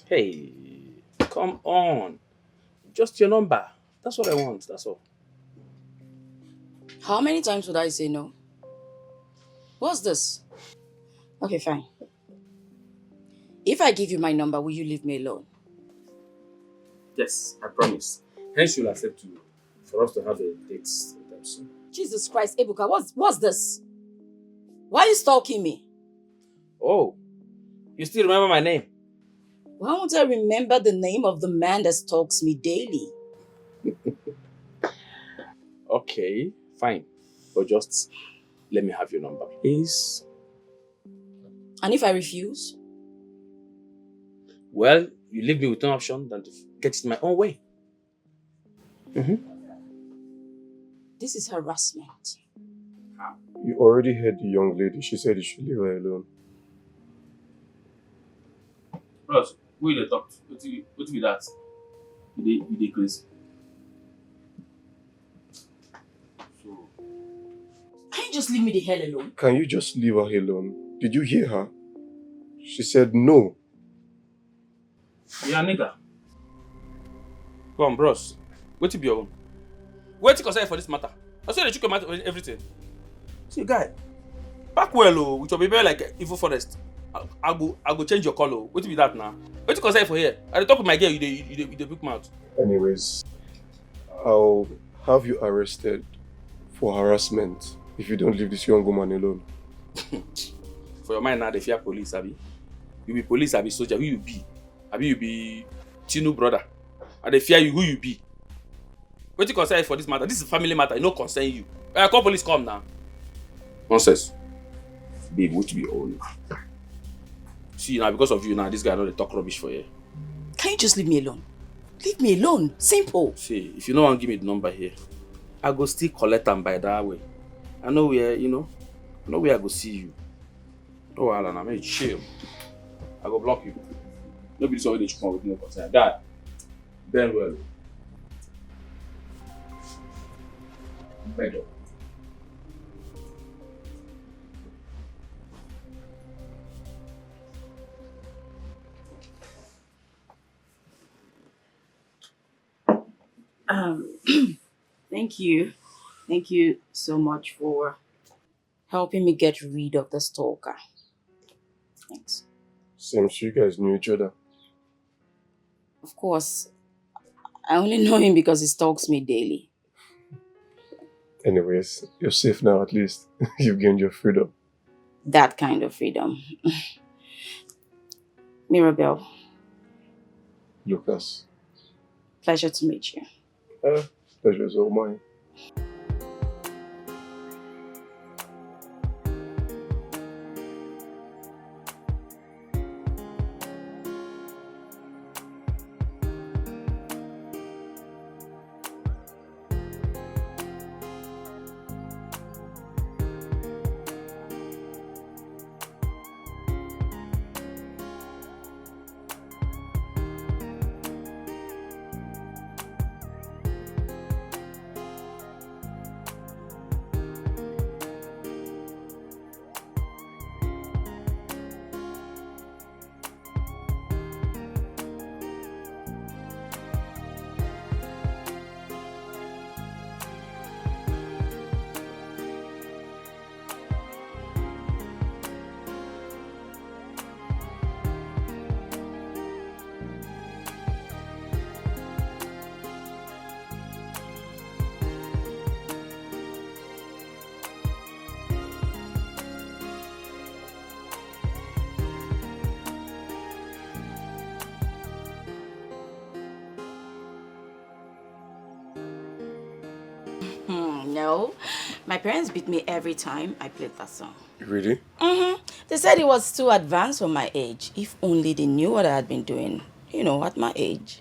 Hey, come on. Just your number. That's what I want. That's all. How many times would I say no? What's this? Okay, fine. If I give you my number, will you leave me alone? Yes, I promise. Hence, you'll accept to for us to have a date sometime soon. Jesus Christ, Ebuka, what's this? Why are you stalking me? Oh, you still remember my name? Why won't I remember the name of the man that stalks me daily? Okay, fine. But just let me have your number, please. And if I refuse? Well, you leave me with no option than to get it my own way. Mm-hmm. This is harassment. You already heard the young lady. She said you should leave her alone. Bros, who you dey talk to? What be that? You dey crazy. So, Can you just leave me the hell alone? Can you just leave her alone? Did you hear her? She said no. you a nigga. Come on, bros. What be your own? Wait till for this matter. I saw the chicken matter everything. See, guy, back well, oh, with your baby like evil forest. I go change your color. What be that now? Wait till for here. At the top of my girl, you dey big mouth. Anyways, I'll have you arrested for harassment if you don't leave this young woman alone. For your mind now, they fear police, abi. You be police, abi soldier. Who you be? Abi you be Tinu brother. And they fear you. Who you be? What you concern for this matter? This is family matter. It no concern you. Call police come now. Nonsense. Babe, what be own? See now, because of you now, this guy know they talk rubbish for you. Can you just leave me alone? Leave me alone. Simple. See, if you no want give me the number here, I go still collect them by that way. I know where, I know where I go see you. No wahala na, make you chill. I go block you. No be this one wey dey come with no concern. Guy, bend well. Bend up. Um, Thank you. Thank you so much for helping me get rid of the stalker. Thanks. Seems you guys knew each other. Of course, I only know him because he stalks me daily. Anyways, you're safe now at least. You've gained your freedom. That kind of freedom. Mirabelle, Lucas. pleasure to meet you. Pleasure's all mine. No, my parents beat me every time I played that song. Really? They said it was too advanced for my age. If only they knew what I had been doing, at my age.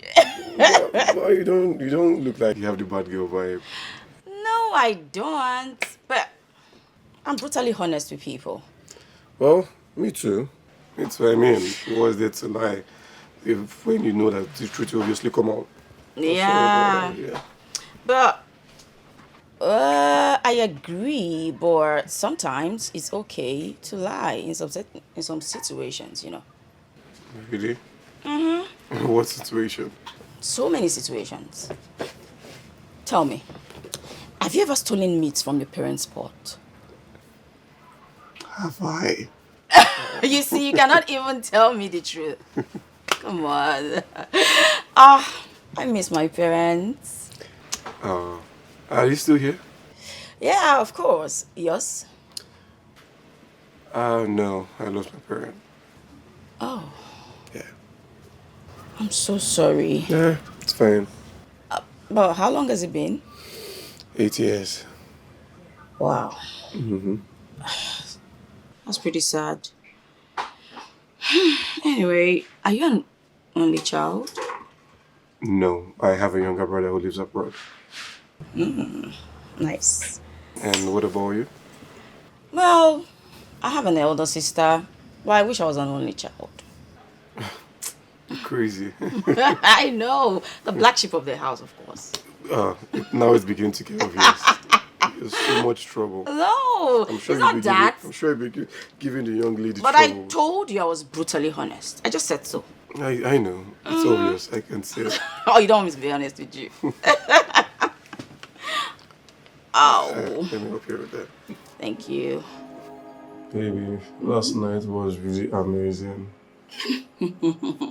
Well, you don't look like you have the bad girl vibe. No, I don't. But I'm brutally honest with people. Well, me too. It's what I mean. What's there to lie? If when you know that the truth will obviously come out. Yeah. Yeah. But I agree, but sometimes it's okay to lie in some situations. Really? What situation? So many situations. Tell me, have you ever stolen meat from your parents' pot? Have I? You see, you cannot even tell me the truth. Come on. Ah, I miss my parents. Uh, are you still here? Yeah, of course. Yes. No, I lost my parent. Oh, Yeah. I'm so sorry. Yeah, it's fine. But how long has it been? 8 years. Wow, Mm-hmm. that's pretty sad. Anyway, are you an only child? No, I have a younger brother who lives abroad. Nice. And what about you? Well, I have an elder sister. Well, I wish I was an only child. You're crazy. I know. The black sheep of the house, of course. Now it's beginning to get obvious. There's so much trouble. No, it's not that. I'm sure you'll be giving the young lady But I trouble. told you I was brutally honest. I just said so. I know. It's obvious. I can see it. Oh, you don't want me to be honest with you. Ow. Let me help you with that. Thank you. Baby, last night was really amazing.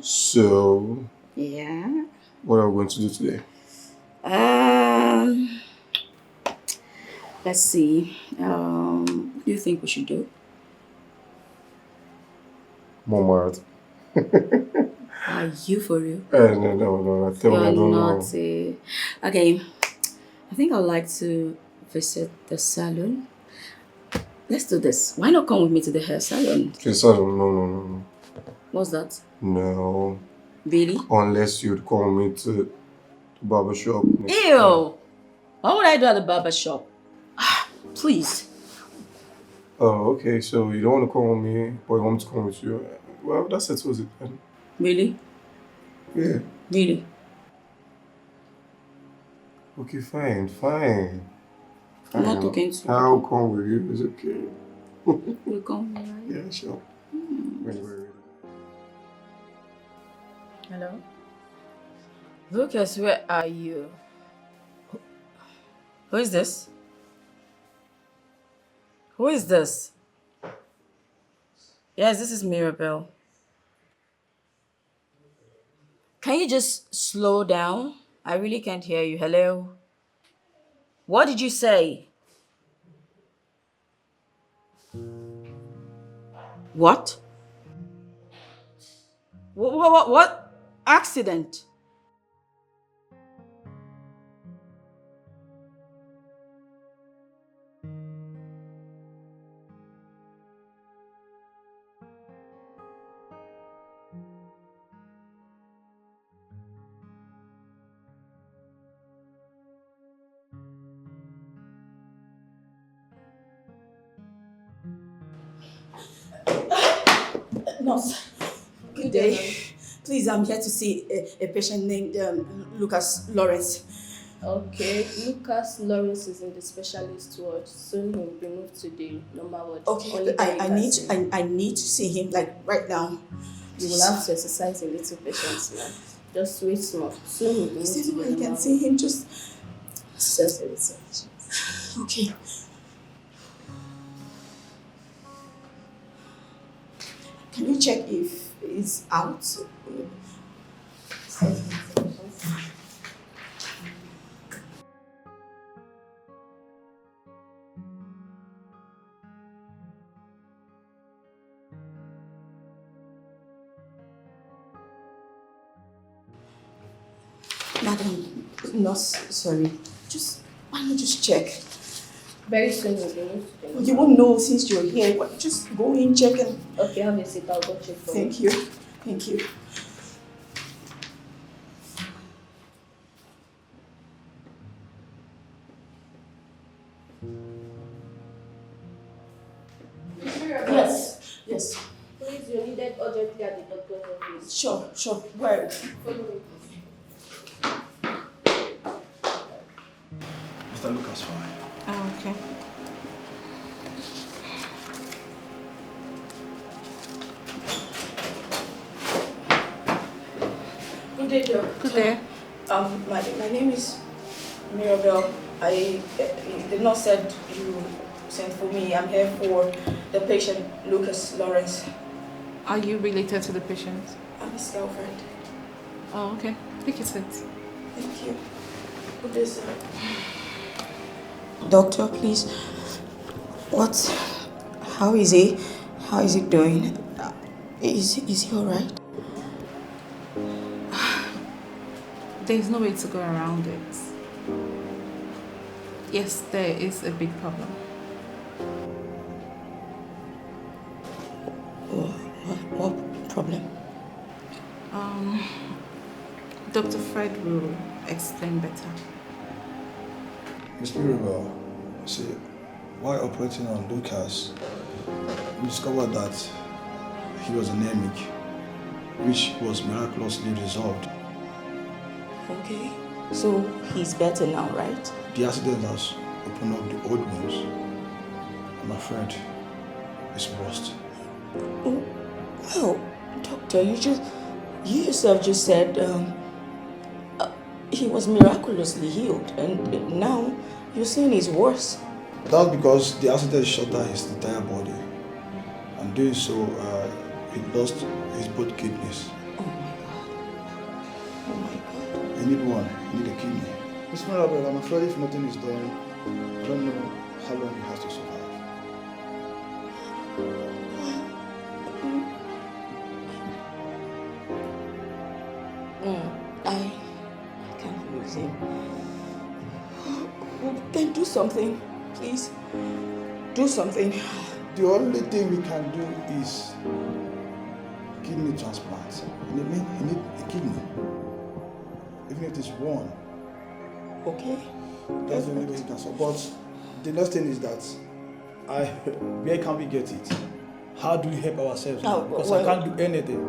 So, Yeah. what are we going to do today? Um. Let's see. What do you think we should do? Mama, Are you for real? no. I tell you, I You're don't know. naughty. Okay. I think I'd like to visit the salon. Let's do this. Why not come with me to the hair salon? Okay, so no. What's that? No. Really? Unless you'd call me to the barber shop. Ew! What would I do at the barber shop? Please. Oh, okay. So you don't want to call me, but you want me to come with you. Well, that settles it then. Really? Yeah. Really? Okay, fine. I'm not talking to you. I'll come with you. It's okay. You'll come, right? Yeah, sure. When we're ready. Hello? Lucas, where are you? Who is this? Who is this? Yes, this is Mirabelle. Can you just slow down? I really can't hear you. Hello? What did you say? What? What? Accident? Nurse, good day. Please, I'm here to see a patient named Lucas Lawrence. Okay, Lucas Lawrence is in the specialist ward. Soon he will be moved to the normal ward. Okay, I need to see him like right now. You will have to exercise a little patience now. Just wait small. Soon he will be moved to the normal ward. I can see him just Just a little. okay. Can you check if he's out? Madam, nurse, sorry. Why not just check? Very soon he will be moved to the normal ward. You won't know since you're here. But just go in, check and... Okay, have a seat. I'll go check for Thank you. Thank you. Yes. Please, you needed urgently at the doctor's office. Sure. Where? Follow me. Mr. Lucas, fine. Oh, okay. day, Doctor. Good day. My name is Mirabelle. The nurse said you sent for me. I'm here for the patient, Lucas Lawrence. Are you related to the patient? I'm his girlfriend. Oh, okay. Take your seat. Thank you. Good day, sir. Doctor, please. How is he? How is he doing? Is he alright? There's no way to go around it. Yes, there is a big problem. What problem? Dr. Fred will explain better. Miss Mirabel, see, while operating on Lucas, we discovered that he was anemic, which was miraculously resolved. Okay. So he's better now, right? The accident has opened up the old wounds. I'm afraid it's worst. Oh, well, doctor, you yourself just said he was miraculously healed, and now you're saying he's worse. That's because the accident shut down his entire body, and doing so, he lost his both kidneys. Oh my God. Oh my God. He need a kidney. Miss Mirabel, I'm afraid if nothing is done, I don't know how long he has to survive. I can't lose him. Then do something, please. Do something. The only thing we can do is kidney transplant. And it means he needs a kidney. Even if it's one. Okay. That's the only way he can solve. But the next thing is that where can we get it? How do we help ourselves? Because I can't do anything.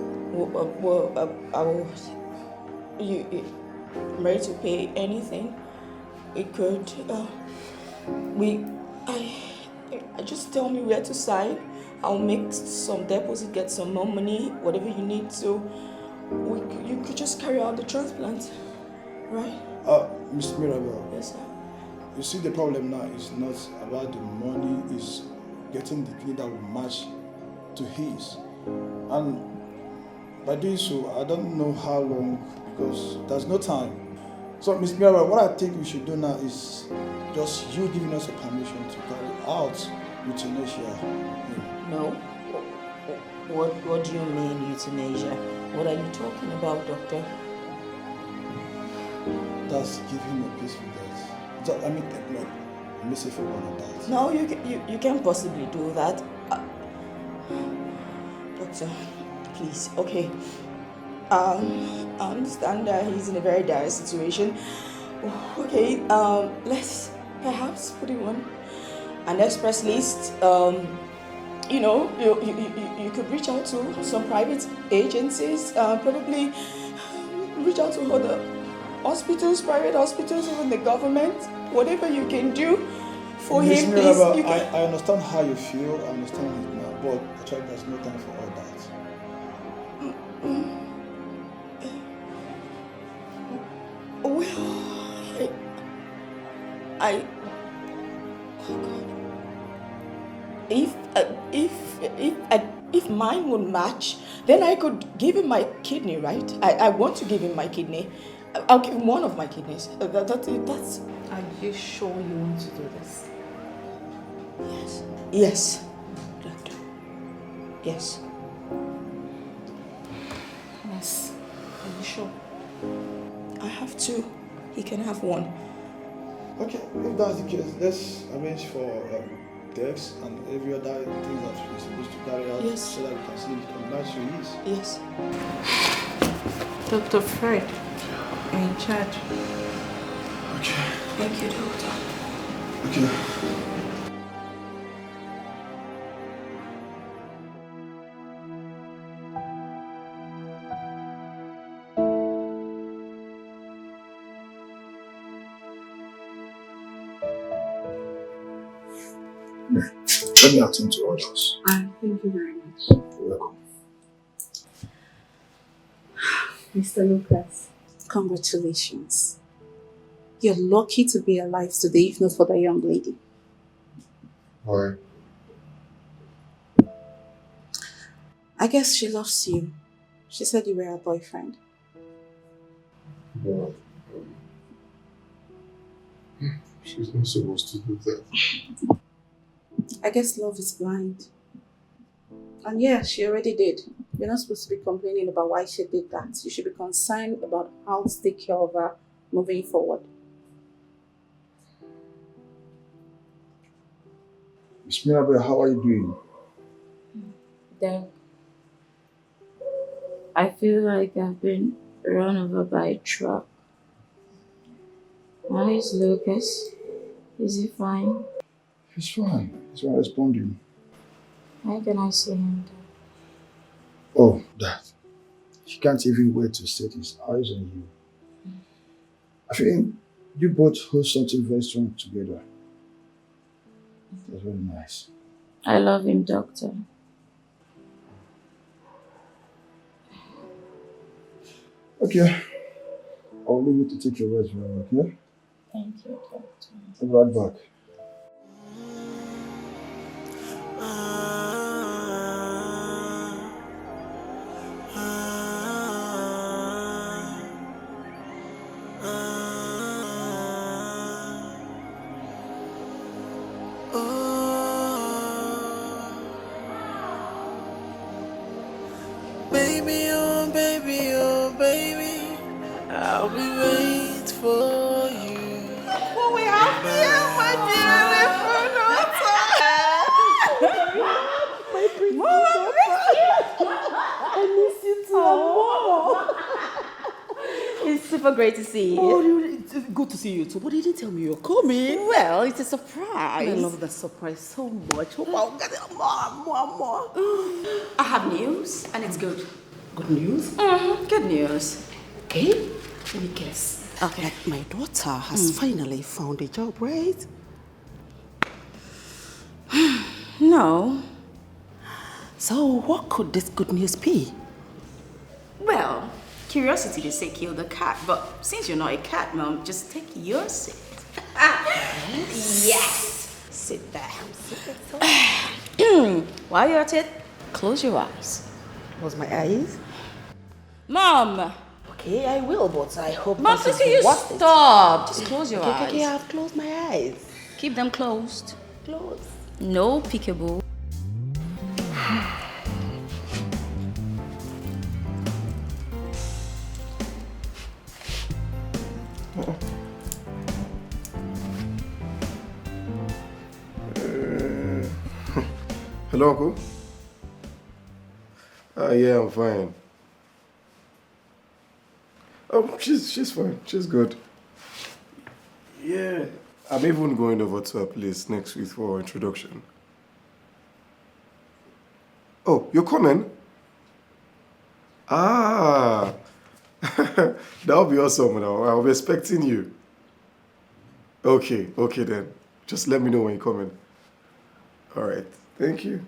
I'm ready to pay anything. We could. Just tell me where to sign. I'll make some deposit, get some more money, whatever you need. So you could just carry out the transplant, right? Mr. Mirabel. Yes, sir. You see, the problem now is not about the money, it's getting the kidney that will match to his. And by doing so, I don't know how long, because there's no time. So, Ms. Mirabel, what I think we should do now is just you giving us a permission to carry out euthanasia. No. What do you mean euthanasia? What are you talking about, doctor? That's give him a peaceful death. I mean, let me say for one of that. No, you can't possibly do that. Doctor, please, okay. I understand that he's in a very dire situation. Okay, let's perhaps put him on an express list. You could reach out to some private agencies, probably reach out to other hospitals, private hospitals, even the government. Whatever you can do for Ms. him, Mirabel, please. I understand how you feel, I understand it now, but actually there's no time for all that. Well, if mine would match, then I could give him my kidney, right? I want to give him my kidney. I'll give him one of my kidneys. That's. Are you sure you want to do this? Yes. Yes, doctor. Yes. Yes. Are you sure? I have two. He can have one. Okay, if that's the case, let's arrange for tests and every other thing that we're supposed to carry out, Yes. so that we can see if it can match to his. Yes. Dr. Fred, you're in charge. Okay. Thank you, doctor. Okay. Let me attend to others. Thank you very much. You're welcome. Mr. Lucas, Congratulations. You're lucky to be alive today, if not for the young lady. Why? I guess she loves you. She said you were her boyfriend. No. She's not supposed to do that. I guess love is blind. And yeah, she already did. You're not supposed to be complaining about why she did that. You should be concerned about how to take care of her moving forward. Miss Mirabel, how are you doing? Dad, I feel like I've been run over by a truck. How is Lucas? Is he fine? He's fine. He's not responding. How can I see him? Oh, Dad. He can't even wait to set his eyes on you. I think you both hold something very strong together. That's very nice. I love him, Doctor. Okay. I'll leave you to take your rest, okay? Thank you, Doctor. I'll be right back. Baby, oh baby, I'll be waiting for you. Oh, we have here, my beautiful daughter. My pretty daughter. I miss you too. It's super great to see you. Oh, it's good to see you too. But you didn't tell me you're coming. Well, it's a surprise. I love that surprise so much. Hope I'll get it more. I have news, and it's good. Good news? Good news. Okay. Let me guess. Okay. Like my daughter has finally found a job, right? No. So what could this good news be? Well, curiosity they say kill the cat, but since you're not a cat, Mom, just take your seat. Yes. Sit there. While you're at it, close your eyes. Close my eyes. Mom! Okay, I will, but I hope Mom, this please is can you worth it. stop? Just close your eyes. Okay, I've closed my eyes. Keep them closed. Close. No peekaboo. Hello, Uncle? Yeah, I'm fine. Oh, she's fine. She's good. Yeah, I'm even going over to her place next week for our introduction. Oh, you're coming? Ah, that'll be awesome now. I'll be expecting you. Okay then. Just let me know when you're coming. All right, thank you.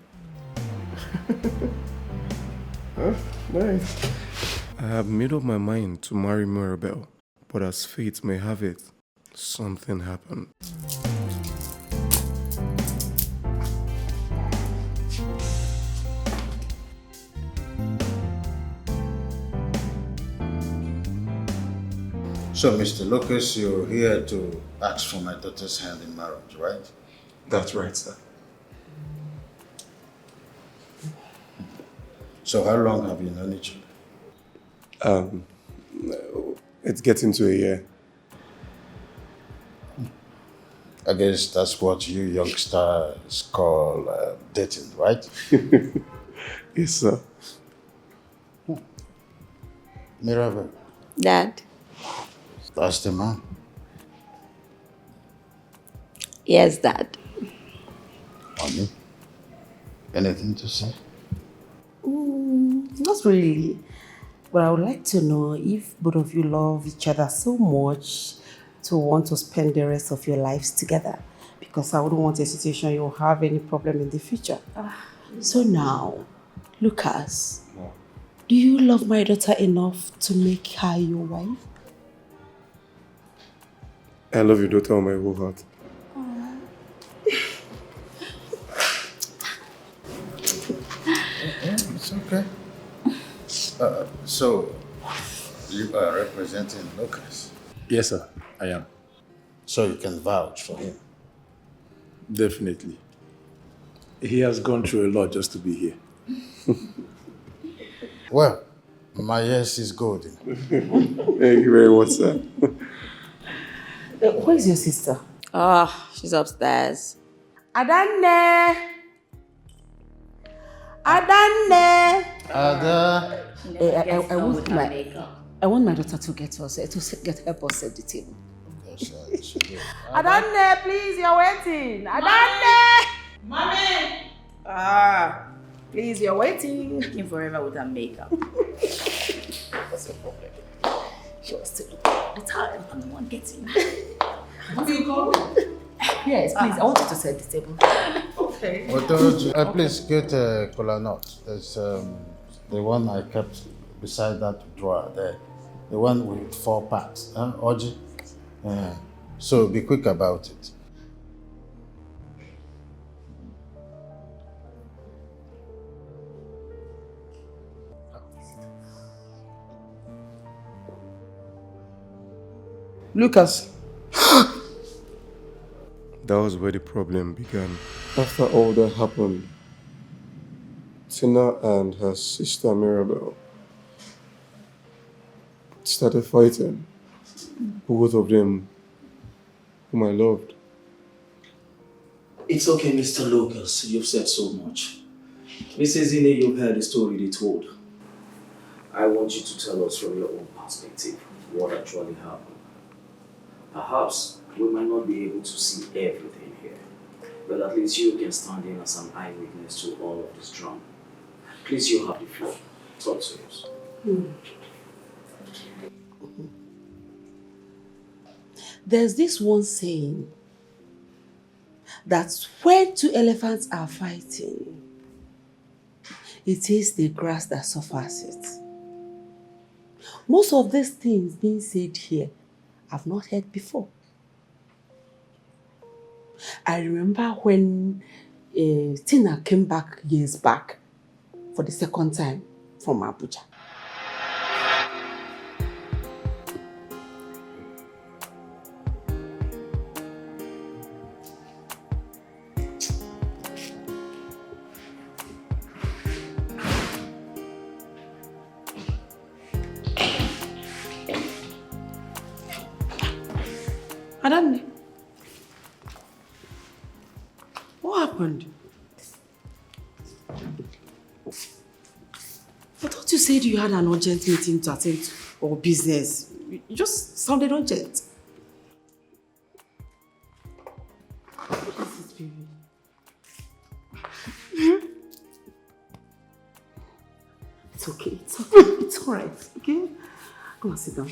Huh? Nice. I have made up my mind to marry Mirabelle, but as fate may have it, something happened. So, Mr. Lucas, you're here to ask for my daughter's hand in marriage, right? That's right, sir. So, how long have you known each other? It's getting to a year. I guess that's what you youngsters call dating, right? Yes, sir. Mirabel, Dad? that's the man. Yes, Dad. Mommy, anything to say? Not really. But I would like to know if both of you love each other so much to want to spend the rest of your lives together. Because I wouldn't want a situation you'll have any problem in the future. So now, Lucas, do you love my daughter enough to make her your wife? I love your daughter with my whole heart. It's okay. So, you are representing Lucas. Yes, sir, I am. So you can vouch for him. Definitely. He has gone through a lot just to be here. Well, my yes is golden. Thank you very much, sir. Where's your sister? She's upstairs. Adanne! Adanne! Ada. I want my daughter to get help us set the table. Yes, she did. Adanne, please, you're waiting. Adanne! Mommy! Please, you're waiting. Looking forever with her makeup. What's the problem? She was still the time. I'm the one getting. Yes, please, I want you to set the table. Okay. Please get a cola nut. There's the one I kept beside that drawer there. The one with 4 packs. Oji? So be quick about it. Lucas. That was where the problem began. After all that happened, Tina and her sister Mirabelle started fighting. Both of them whom I loved. It's okay, Mr. Lucas. You've said so much. Mrs. Zine, you've heard the story they told. I want you to tell us from your own perspective what actually happened. Perhaps we might not be able to see everything here, but at least you can stand in as an eyewitness to all of this drama. Please, you have the floor. Talk to us. There's this one saying that when 2 elephants are fighting, it is the grass that suffers it. Most of these things being said here, I've not heard before. I remember when Tina came back years back for the second time from Abuja. Adanne, what happened? I thought you said you had an urgent meeting to attend to or business. You just sounded urgent. What is it, baby? It's okay, it's okay, it's alright, okay? Come on, sit down.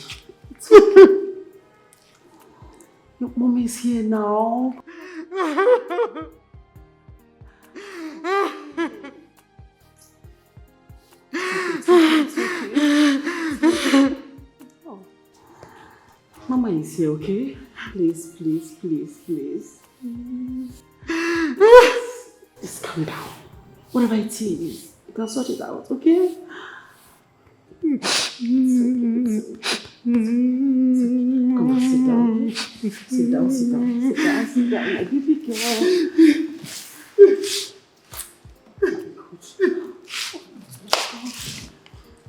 It's okay. Your mom is here now. It's okay. Oh. Mama is here, okay? Please, please, please, please. Just calm down. Whatever it is, you can sort it out, okay? Come on, sit down. Sit down, sit down, sit down, sit down. My baby girl.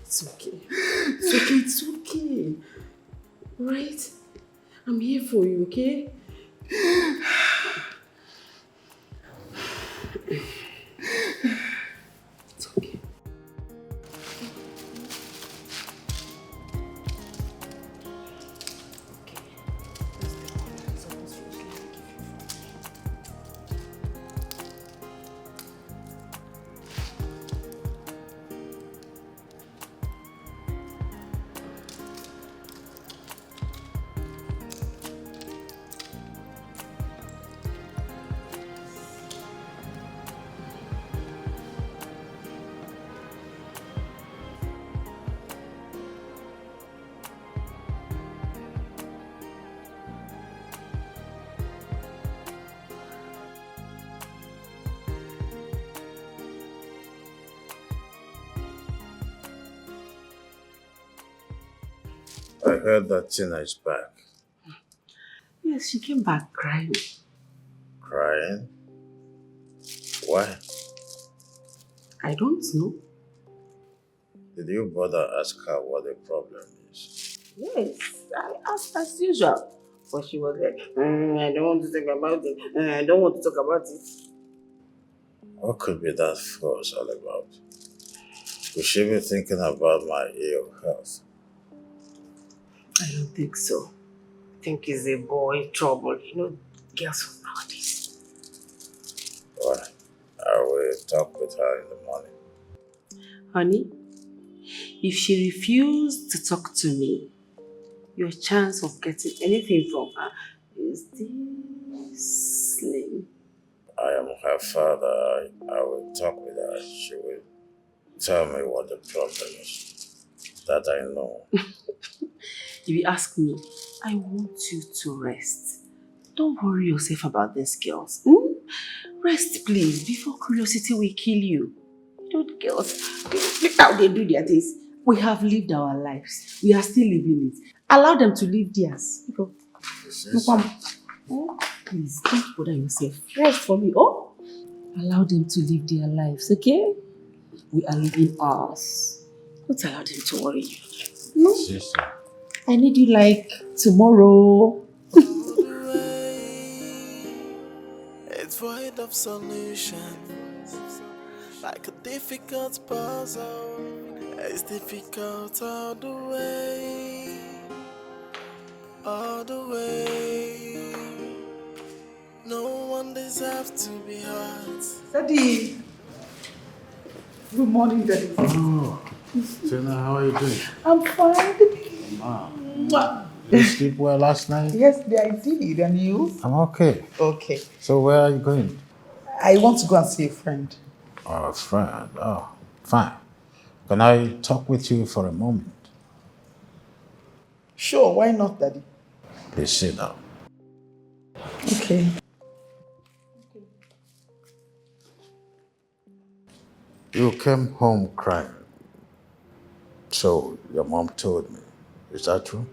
It's okay. It's okay, it's okay. Right? I'm here for you, okay? It's okay. I heard that Tina is back. Yes, she came back crying. Crying? Why? I don't know. Did you bother ask her what the problem is? Yes, I asked as usual. But she was like, I don't want to talk about it. I don't want to talk about it. What could be that fuss all about? Could she be thinking about my ill health? I don't think so. I think it's a boy trouble. You know, girls from nowadays. Why? I will talk with her in the morning. Honey, if she refused to talk to me, your chance of getting anything from her is this slim. I am her father. I will talk with her. She will tell me what the problem is. That I know. If you ask me, I want you to rest. Don't worry yourself about these girls. Rest, please, before curiosity will kill you. Don't girls, look how they do their things. We have lived our lives. We are still living it. Allow them to live theirs. Go. Please, don't bother yourself. Rest for me. Oh, allow them to live their lives, okay? We are living ours. Don't allow them to worry you. No? Sister. I need you like tomorrow. It's void of solution, like a difficult puzzle. It's difficult all the way, all the way. No one deserves to be hurt. Daddy. Good morning, Daddy. Oh, Tina, how are you doing? I'm fine, Daddy. Wow. Did you sleep well last night? Yes, I did. And you? I'm okay. Okay. So where are you going? I want to go and see a friend. Oh, a friend. Oh, fine. Can I talk with you for a moment? Sure, why not, Daddy? Please sit down. Okay. You came home crying. So your mom told me. Is that true?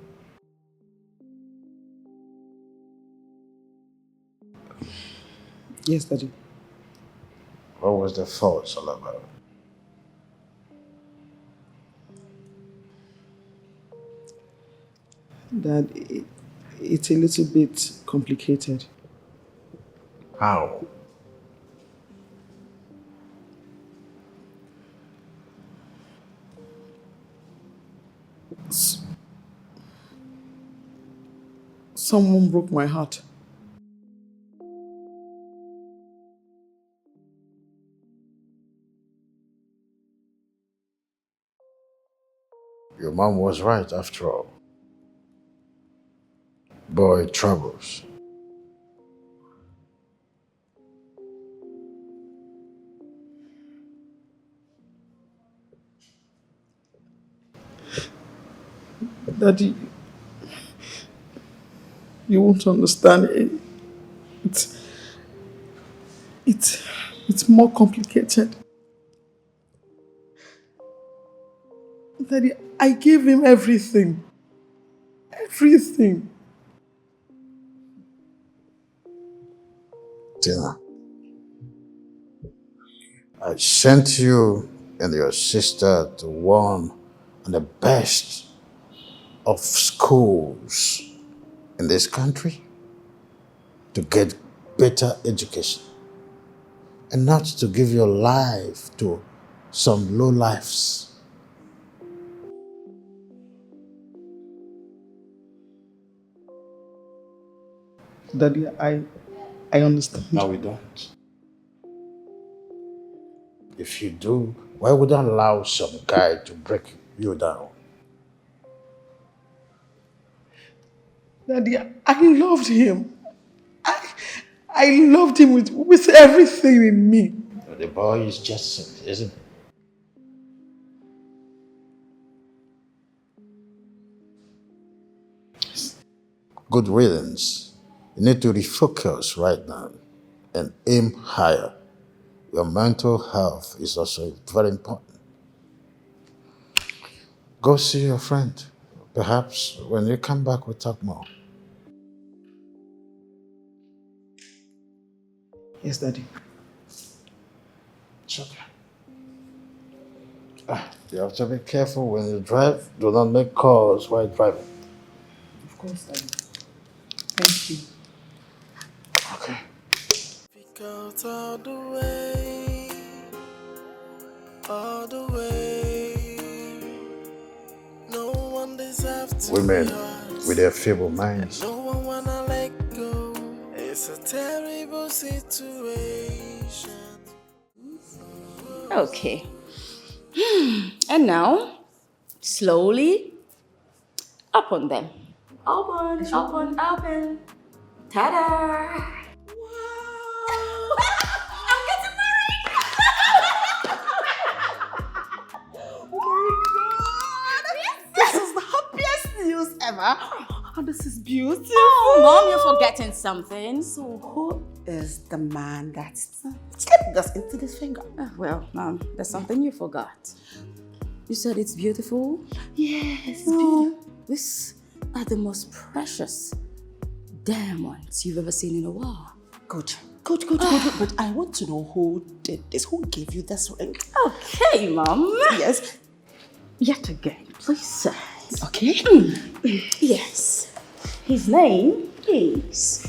Yes, Daddy. What was the fuss all about? Dad, it's a little bit complicated. How? Someone broke my heart. Your mom was right after all. Boy troubles. Daddy, you won't understand it. It's more complicated. Daddy, I gave him everything. Everything. Tina, I sent you and your sister to one of the best of schools in this country to get better education and not to give your life to some low lives. Daddy, I understand. No, we don't. If you do, why would I allow some guy to break you down? Daddy, I loved him. I loved him with everything in me. The boy is just sick, isn't he? Good riddance. You need to refocus right now and aim higher. Your mental health is also very important. Go see your friend. Perhaps when you come back, we'll talk more. Yes, Daddy. It's okay. You have to be careful when you drive. Do not make calls while driving. Of course, Daddy. Thank you. Okay. Difficult all the way, all the way. No one deserves to Women be hurt, with their feeble minds. no one wanna let go. It's a terrible situation. Okay. And now, slowly, up on them. Open, open, open. Ta-da! I'm getting married! This is the happiest news ever. And this is beautiful. Oh, Mom, you're forgetting something. So who is the man that slipped us into this finger? Well, Mom, there's something you forgot. You said it's beautiful? Yes, it's beautiful. These are the most precious diamonds you've ever seen in a while. Good. But I want to know who did this. Who gave you this ring? Okay, Mom. Yes. Yet again, please say. Okay. Yes. His name is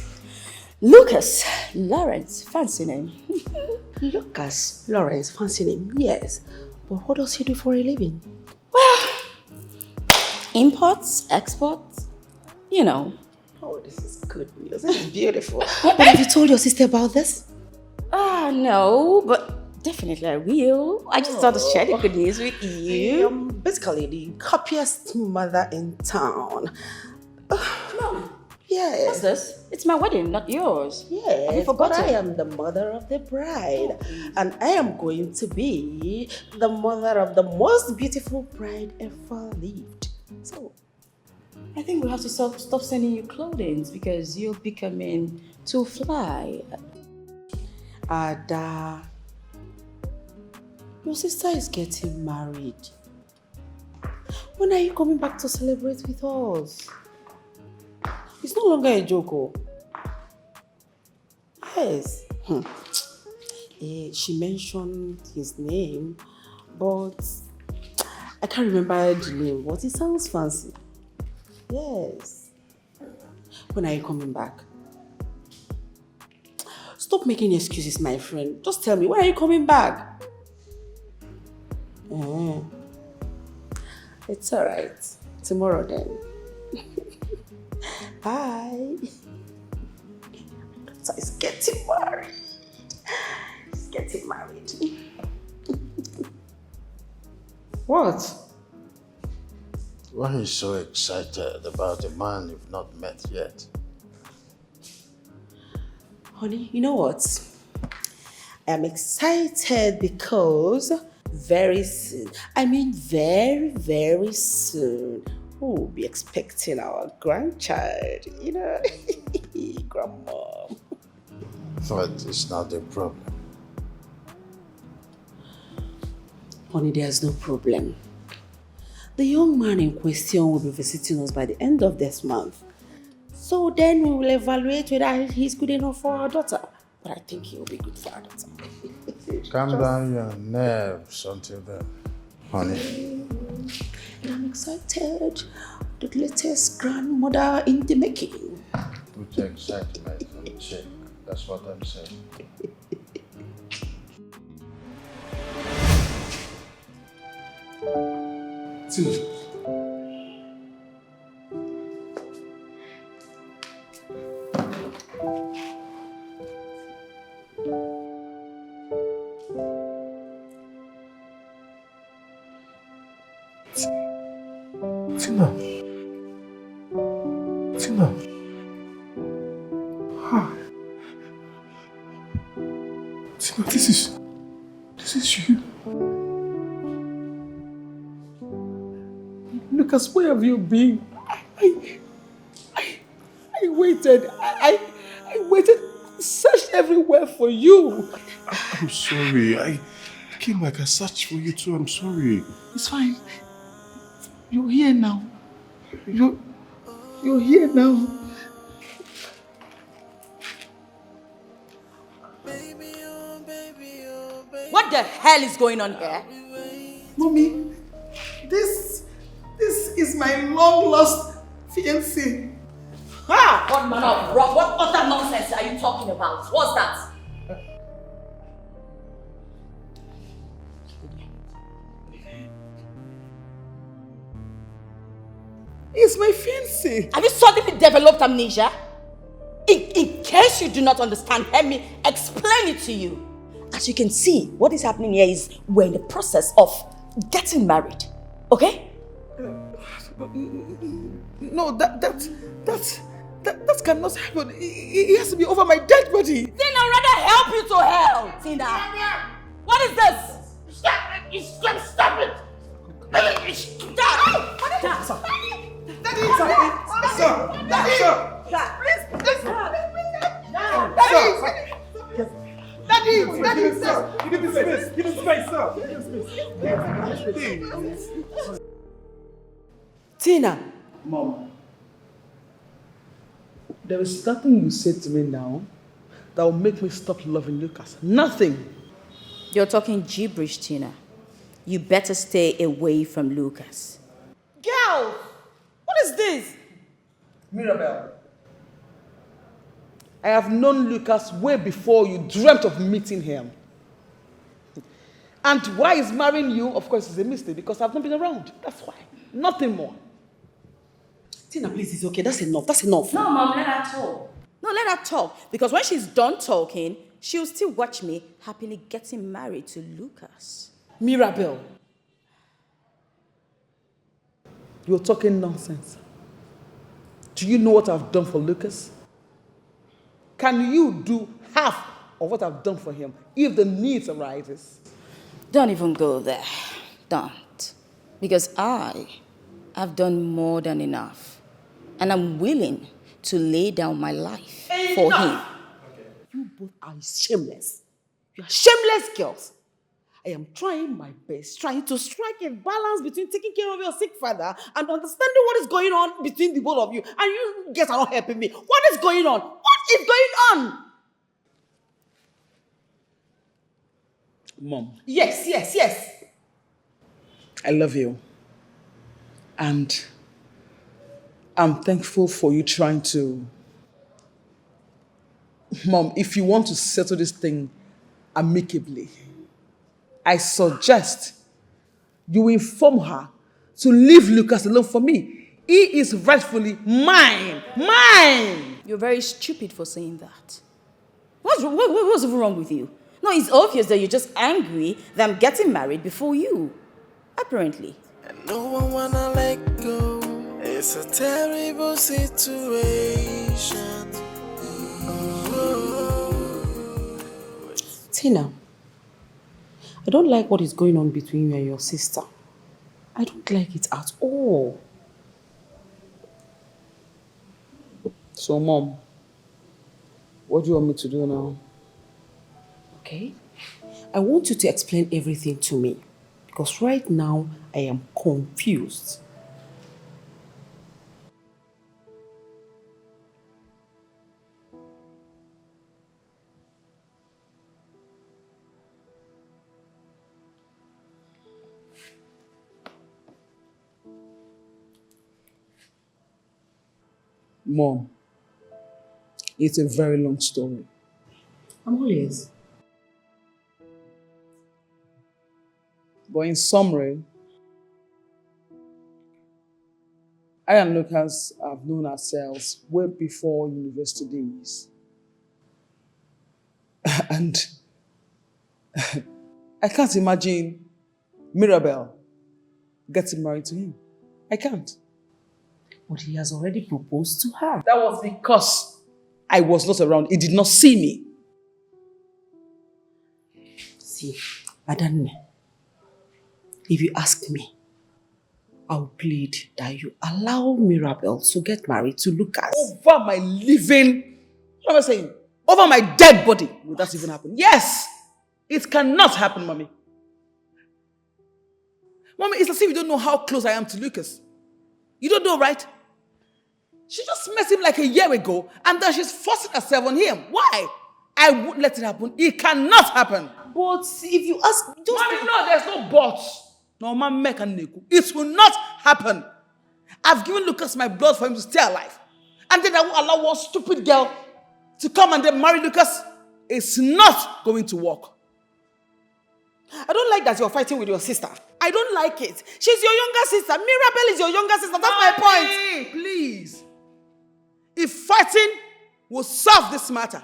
Lucas Lawrence. Fancy name. Lucas Lawrence, fancy name. Yes. But what does he do for a living? Well, imports, exports, you know. Oh, this is good news. This is beautiful. But have you told your sister about this? No, but definitely I will. I just thought to share the good news with you. Basically the happiest mother in town. Mom. Yes. What's this? It's my wedding, not yours. Yes, Have you but forgotten? I am the mother of the bride. And I am going to be the mother of the most beautiful bride ever lived. So, I think we'll have to stop sending you clothing because you're becoming too fly. Ada, your sister is getting married. When are you coming back to celebrate with us? It's no longer a joke. Oh. Yes. She mentioned his name, but I can't remember the name, but it sounds fancy. Yes. When are you coming back? Stop making excuses, my friend. Just tell me, when are you coming back? It's alright. Tomorrow then. Bye. So he's getting married. He's getting married. What? Why are you so excited about a man you've not met yet? Honey, you know what? I'm excited because very soon, very, very soon, we'll be expecting our grandchild, you know, grandma. But it's not a problem. Honey, there's no problem. The young man in question will be visiting us by the end of this month. So then we will evaluate whether he's good enough for our daughter. But I think he will be good for our daughter. Calm down your nerves until then, honey. And I'm excited. The latest grandmother in the making. Put your excitement on the check. That's what I'm saying. Tina. Tina. Ah. Tina, this is you. Lucas, where have you been? I waited. I waited, searched everywhere for you. I'm sorry. I came back. I searched for you too. I'm sorry. It's fine. You're here now. You're here now. What the hell is going on here? Mommy, this is my long lost fiancé. Ha! What manner of wrong? What utter nonsense are you talking about? What's that? It's my fiancé. Have you suddenly developed amnesia? In case you do not understand, let me explain it to you. As you can see, what is happening here is we're in the process of getting married. Okay? No, that cannot happen. It has to be over my dead body. Then I'd rather help you to hell, Tina. What is this? Stop it! Stop it! Stop! Stop! Daddy, give me space. Give me space, sir. Tina. Mom, there is nothing you said to me now that will make me stop loving Lucas. Nothing. You're talking gibberish, Tina. You better stay away from Lucas. Girl, what is this? Mirabelle, I have known Lucas way before you dreamt of meeting him. And why he's marrying you, of course, is a mistake because I've not been around. That's why. Nothing more. Tina, please, it's okay. That's enough. That's enough. No, Mom, let her talk. No, let her talk. Because when she's done talking, she'll still watch me happily getting married to Lucas. Mirabelle. You're talking nonsense. Do you know what I've done for Lucas? Can you do half of what I've done for him if the need arises? Don't even go there. Don't. Because I've done more than enough. And I'm willing to lay down my life for him. You both are shameless. You are shameless girls. I am trying my best, trying to strike a balance between taking care of your sick father and understanding what is going on between the both of you. And you guys are not helping me. What is going on? What is going on? Mom. Yes. I love you. And I'm thankful for you trying to... Mom, if you want to settle this thing amicably, I suggest you inform her to leave Lucas alone for me. He is rightfully mine. Mine! You're very stupid for saying that. What's wrong with you? No, it's obvious that you're just angry that I'm getting married before you. Apparently. And no one wanna let go. It's a terrible situation. Tina, I don't like what is going on between you and your sister. I don't like it at all. So, Mom, what do you want me to do now? Okay? I want you to explain everything to me. Because right now, I am confused. Mom, it's a very long story. I'm all ears. But in summary, I and Lucas have known ourselves way before university days. And I can't imagine Mirabelle getting married to him. I can't. But he has already proposed to her. That was because I was not around. He did not see me. See, Adanne, if you ask me, I'll plead that you allow Mirabelle to get married to Lucas. Over my living, what am I saying? Over my dead body. Will that even happen? Yes! It cannot happen, Mommy. Mommy, it's as if you don't know how close I am to Lucas. You don't know, right? She just met him like a year ago, and then she's forcing herself on him. Why? I won't let it happen. It cannot happen. But if you ask... Mommy, no, there's no buts. No, man, make a nickel. It will not happen. I've given Lucas my blood for him to stay alive. And then I will allow one stupid girl to come and then marry Lucas. It's not going to work. I don't like that you're fighting with your sister. I don't like it. She's your younger sister. Mirabelle is your younger sister. That's my point. Please. If fighting will solve this matter,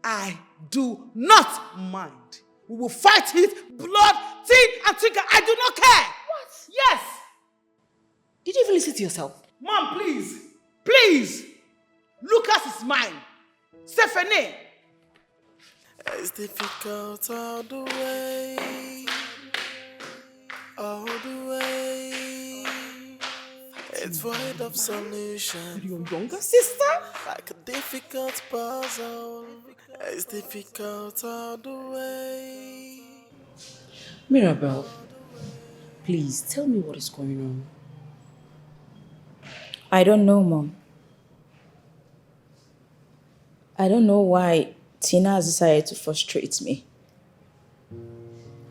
I do not mind. We will fight it, blood, teeth, and trigger. I do not care. What? Yes. Did you even listen to yourself? Mom, please. Please. Lucas is mine. Stephanie. It's difficult all the way. All the way. It's void of solution. Your younger sister? Like a difficult puzzle. It's difficult all the way. Mirabelle, please tell me what is going on. I don't know, Mom. I don't know why Tina has decided to frustrate me.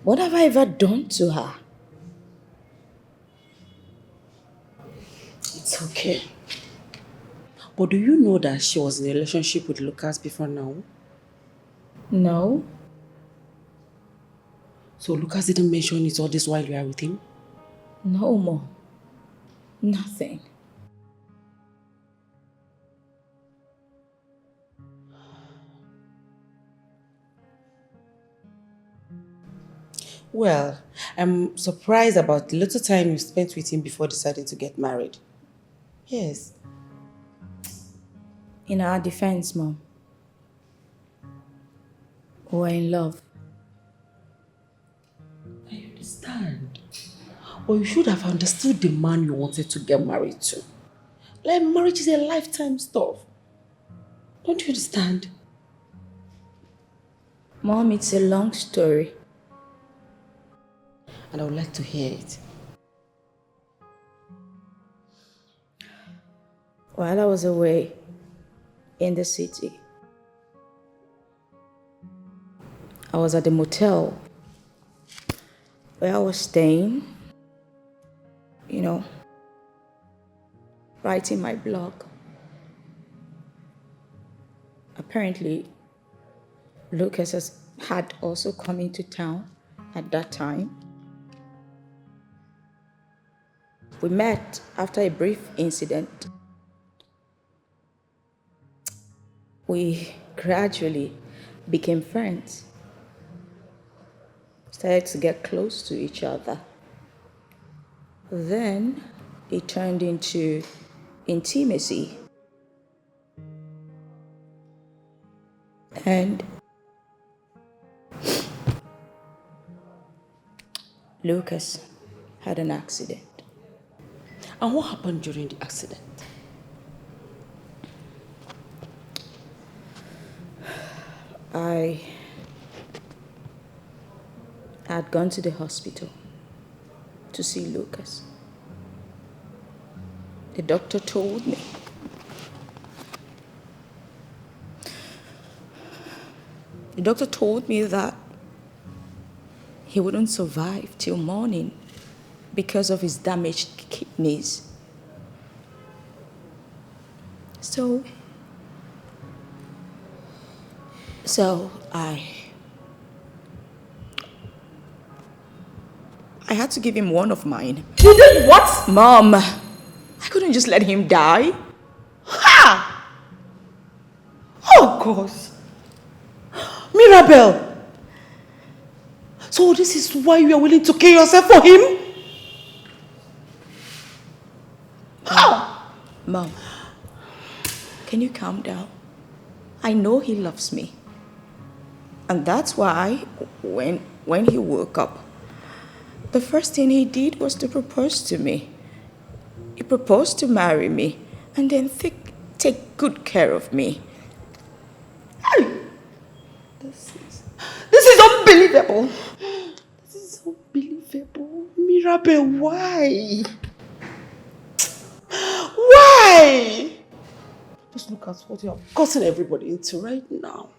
What have I ever done to her? It's okay. But do you know that she was in a relationship with Lucas before now? No. So Lucas didn't mention it all this while you are with him? No, Mom. Nothing. Well, I'm surprised about the little time you spent with him before deciding to get married. Yes. In our defense, Mom, we're in love. I understand. But you should have understood the man you wanted to get married to. Like, marriage is a lifetime stuff. Don't you understand? Mom, it's a long story. And I would like to hear it. While I was away in the city, I was at the motel where I was staying, writing my blog. Apparently, Lucas had also come into town at that time. We met after a brief incident. We gradually became friends. Started to get close to each other. Then it turned into intimacy. And Lucas had an accident. And what happened during the accident? I had gone to the hospital to see Lucas. The doctor told me that he wouldn't survive till morning because of his damaged kidneys. So I had to give him one of mine. You did what? Mom, I couldn't just let him die. Ha! Oh, God. Mirabelle. So this is why you are willing to kill yourself for him? Mom, can you calm down? I know he loves me. And that's why when he woke up, the first thing he did was to propose to me. He proposed to marry me and then take good care of me. This is unbelievable. This is unbelievable. Mirabelle, why? Hey! Just look at what you have gotten everybody into right now.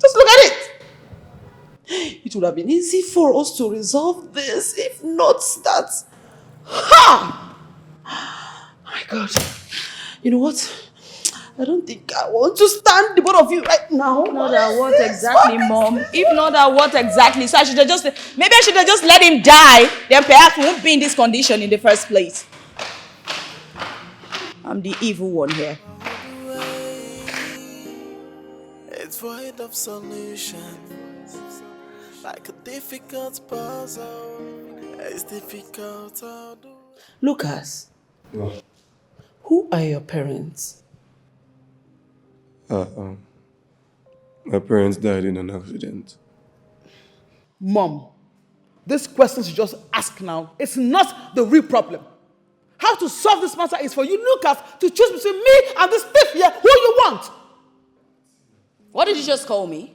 Just look at it! It would have been easy for us to resolve this if not that. Ha! My God. You know what? I don't think I want to stand the both of you right now. If not that what exactly, Mom? If not that what exactly? So maybe I should have just let him die. Then perhaps we won't be in this condition in the first place. I'm the evil one here. It's void of solution, like a difficult puzzle. It's difficult to do. Lucas, Yeah. who are your parents? My parents died in an accident. Mom, this question you just ask now is not the real problem. How to solve this matter is for you, Lucas, to choose between me and this thief here who you want. What did you just call me?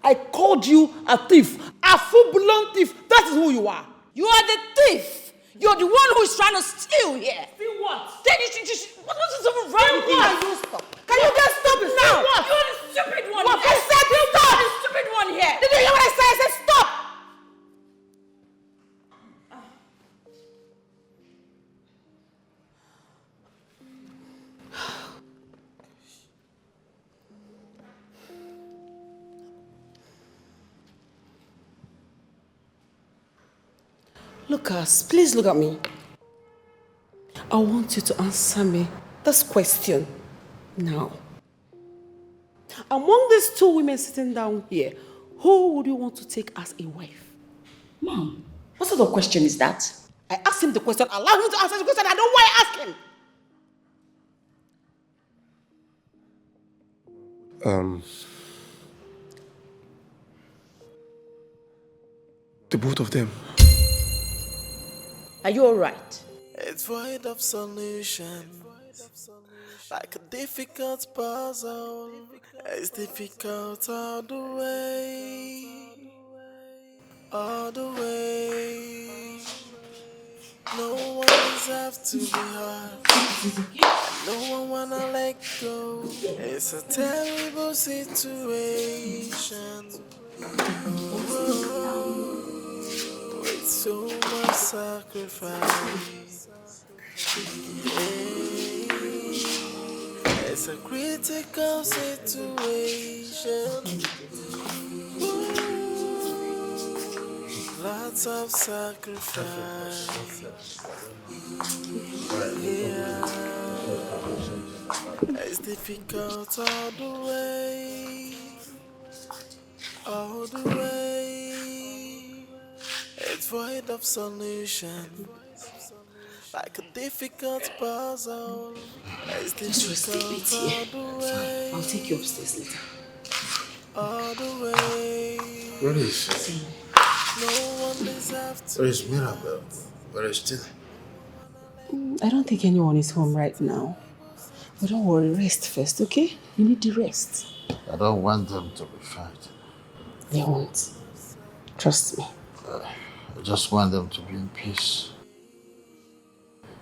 I called you a thief, a full-blown thief. That is who you are. You are the thief. You're the one who is trying to steal here. Steal what? Then you should what is even wrong with you? Can you stop? Can you just stop it now? You're the stupid one. What? Here. I said stop. You're the stupid one here. Did you hear what I said? I said stop. Lucas, please look at me. I want you to answer me this question now. Among these two women sitting down here, who would you want to take as a wife? Mom, what sort of question is that? I asked him the question. Allow him to answer the question. I don't know why I asked him. The both of them. Are you alright? It's void of solution, like a difficult puzzle. It's difficult all the way, all the way. No one deserves to be hurt. No one wanna let go. It's a terrible situation. With so much sacrifice. It's a critical situation. Lots of sacrifice. Yeah. It's difficult all the way. All the way. It's void of solution, like a difficult puzzle. It's difficult all the way. I'll take you upstairs later. All the way. Where is she? No one deserves to. Where is Mirabelle? Where is Tina? I don't think anyone is home right now. But don't worry, rest first, okay? You need the rest. I don't want them to be fighting. They won't. Trust me. I just want them to be in peace.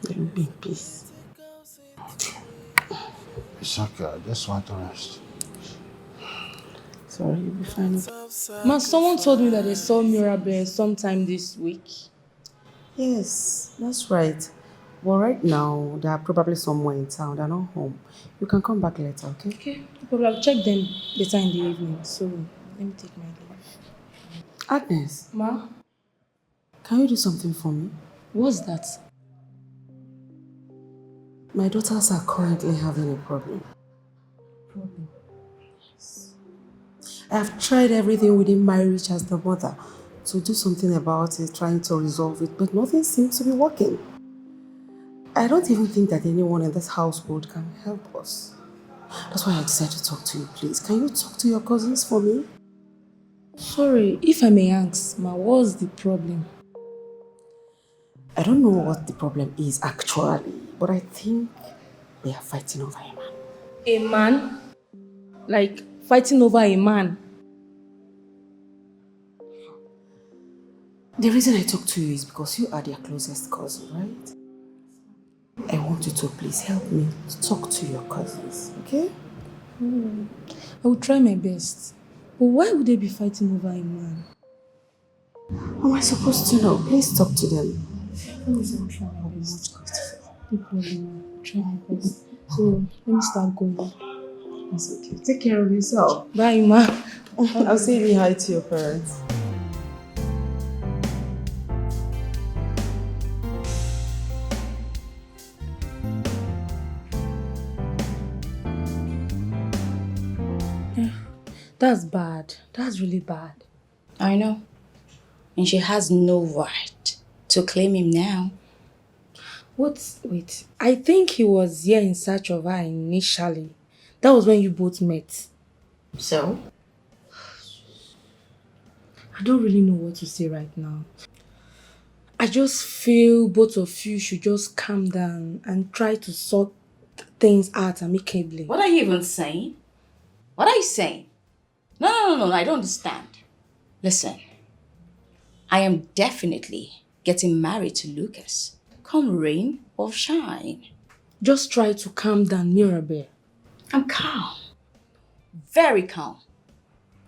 They will be in peace. Okay. It's okay, I just want to rest. Sorry, you'll be fine. Ma, someone told me that they saw Mirabelle sometime this week. Yes, that's right. But right now, they are probably somewhere in town. They're not home. You can come back later, okay? Okay, no problem. I'll check them later in the evening. So, let me take my leave. Agnes, Ma, can you do something for me? what's that? My daughters are currently having a problem. Problem? I have tried everything within my reach as the mother to do something about it, trying to resolve it, but nothing seems to be working. I don't even think that anyone in this household can help us. That's why I decided to talk to you, please. Can you talk to your cousins for me? Sorry, if I may ask, Ma, what's the problem? I don't know what the problem is actually, but I think they are fighting over a man. A man? Like, fighting over a man? The reason I talk to you is because you are their closest cousin, right? I want you to please help me to talk to your cousins, okay? I will try my best. But why would they be fighting over a man? How am I supposed to know? Please talk to them. Please, I'll try my best. No problem. I'll try my best. So, let me start going. It's okay. Take care of yourself. Bye, ma. I'll say hi to your parents. That's bad. That's really bad. I know. And she has no right to claim him now. Wait. I think he was here in search of her initially. That was when you both met. So? I don't really know what to say right now. I just feel both of you should just calm down and try to sort things out amicably. What are you even saying? What are you saying? No, I don't understand. Listen, I am definitely getting married to Lucas. Come rain or shine. Just try to calm down, Mirabelle. I'm calm. Very calm.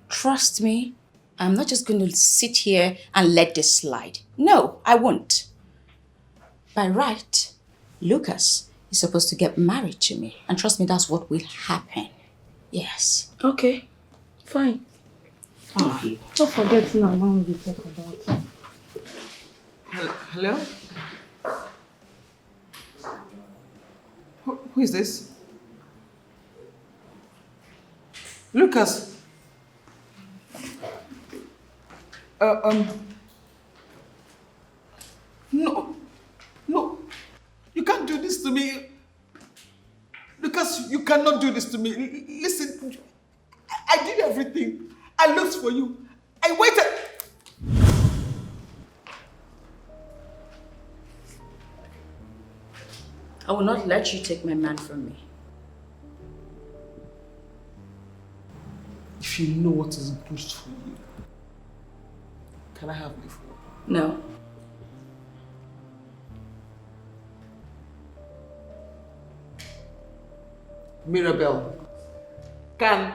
Trust me, I'm not just going to sit here and let this slide. No, I won't. By right, Lucas is supposed to get married to me. And trust me, that's what will happen. Yes. Okay, fine. Don't forget now, Mom will talk about it. Hello? Who is this? Lucas. No. You can't do this to me. Lucas, you cannot do this to me. Listen, I did everything. I looked for you. I waited. I will not let you take my man from me. If you know what is good for you, can I have my phone? No. Mirabelle, can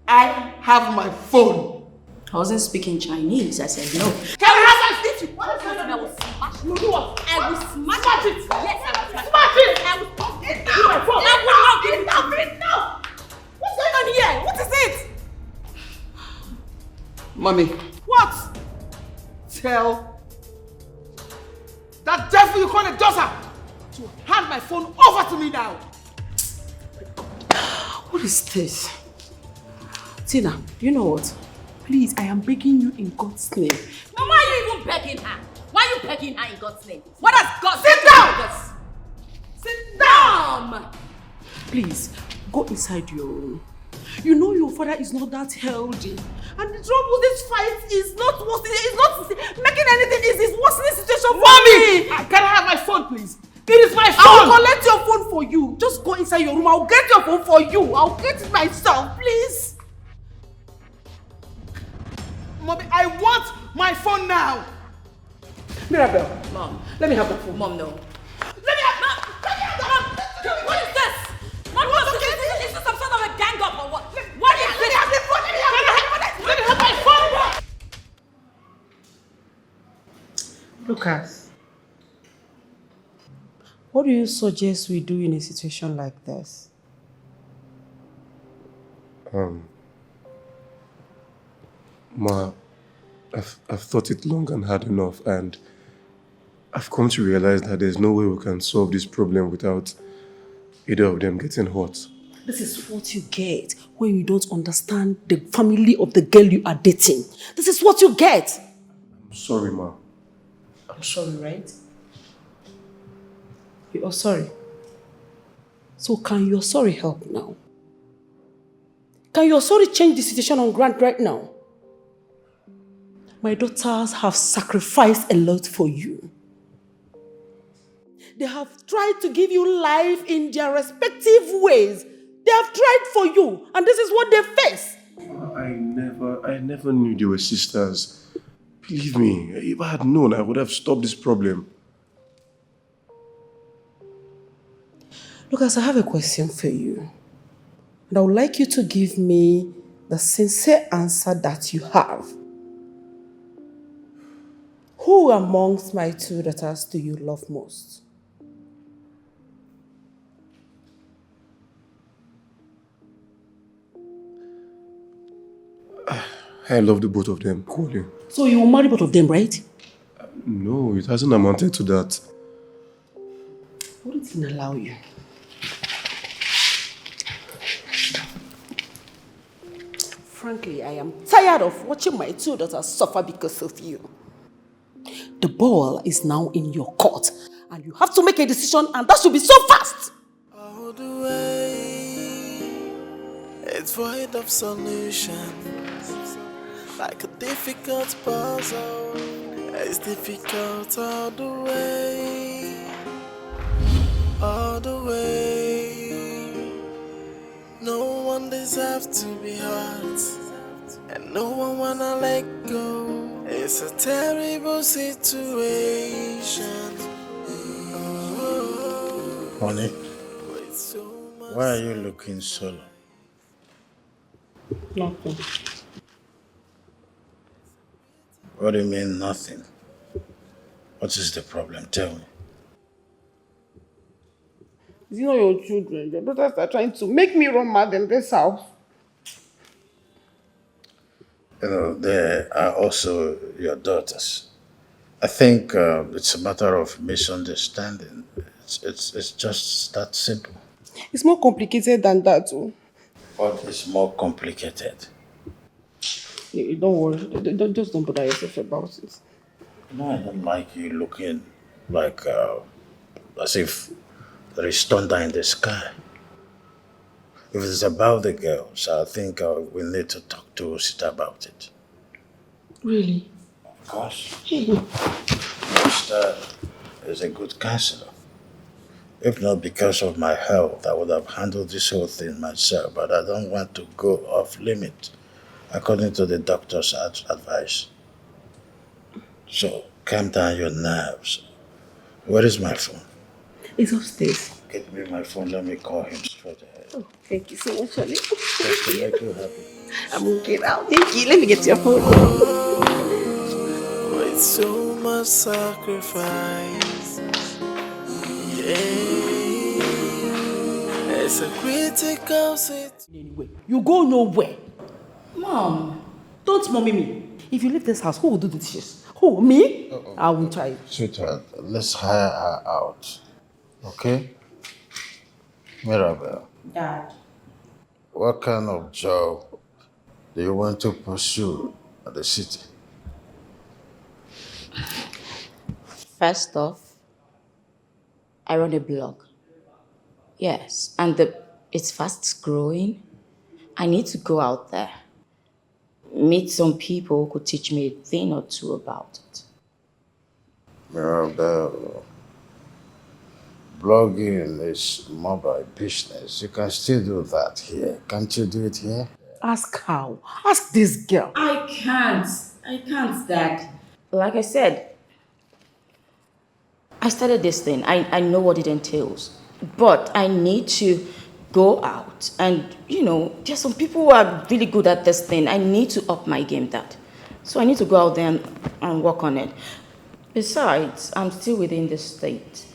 I have my phone? I wasn't speaking Chinese. I said no. Can I have my phone? What is that? I will smash You do what? I will smash it. Yes, I will Smash it! I will smash it. Give my phone. I will not give it. Enough! What's going on here? What is it? Mommy. What? Tell that devil you call a daughter to hand my phone over to me now. What is this? Tina, you know what? Please, I am begging you in God's name. Mama, why are you even begging her? Why are you begging her in God's name? What has God Sit to do down! with this? Sit down! Mom! Please, go inside your room. You know your father is not that healthy. And the trouble, this fight is not making anything easy. It's worsening the situation for me. Can I have my phone, please? It is my phone. I will collect your phone for you. Just go inside your room. I'll get your phone for you. I'll get it myself, please. Mommy, I want my phone now. Mirabelle. Mom. Let me have the phone. Mom, no. Let me have the phone. What is this? Mom, is this some sort of a gang up or what? What is Let this? me have the phone. Let me have my phone. Lucas, what do you suggest we do in a situation like this? Ma, I've thought it long and hard enough, and I've come to realize that there's no way we can solve this problem without either of them getting hurt. This is what you get when you don't understand the family of the girl you are dating. This is what you get. I'm sorry, Ma. I'm sorry, right? You are sorry. So can your sorry help now? Can your sorry change the situation on ground right now? My daughters have sacrificed a lot for you. They have tried to give you life in their respective ways. They have tried for you, and this is what they face. I never knew they were sisters. Believe me, if I had known, I would have stopped this problem. Lucas, I have a question for you. And I would like you to give me the sincere answer that you have. Who amongst my two daughters do you love most? I love the both of them, Colin. So you will marry both of them, right? No, it hasn't amounted to that. What didn't allow you? Frankly, I am tired of watching my two daughters suffer because of you. The ball is now in your court, and you have to make a decision, and that should be so fast. All the way, it's void of solution. Like a difficult puzzle, it's difficult all the way. All the way. No one deserves to be hurt, and no one wanna let go. It's a terrible situation. Honey, why are you looking solo? Nothing. What do you mean nothing? What is the problem? Tell me. Is it not your children? Your daughters are trying to make me run mad in this house. You know, they are also your daughters. I think it's a matter of misunderstanding. It's just that simple. It's more complicated than that, too. What is more complicated? Don't worry. Just don't bother yourself about it. No, I don't like you looking like as if there is thunder in the sky. If it's about the girls, I think we need to talk to Sita about it. Really? Of course. Sita is a good counselor. If not because of my health, I would have handled this whole thing myself, but I don't want to go off limit according to the doctor's advice. So, calm down your nerves. Where is my phone? It's upstairs. Get me my phone, let me call him straight ahead. Oh, thank you so much, honey. Just to make you happy. I'm okay now. Thank you. Let me get your phone. With so much sacrifice, yeah, it's a critical situation. Anyway, you go nowhere. Mom. Don't mommy me. If you leave this house, who will do the dishes? Who? Me? I won't try. Sweetheart, let's hire her out. Okay? Mirabelle, Dad. what kind of job do you want to pursue at the city? First off, I run a blog. Yes, and it's fast growing. I need to go out there, meet some people who could teach me a thing or two about it. Mirabelle, blogging is mobile business. You can still do that here. Can't you do it here? Ask how. Ask this girl. I can't, Dad. Like I said, I started this thing. I know what it entails. But I need to go out and, there's some people who are really good at this thing. I need to up my game, Dad. So I need to go out there and work on it. Besides, I'm still within the state.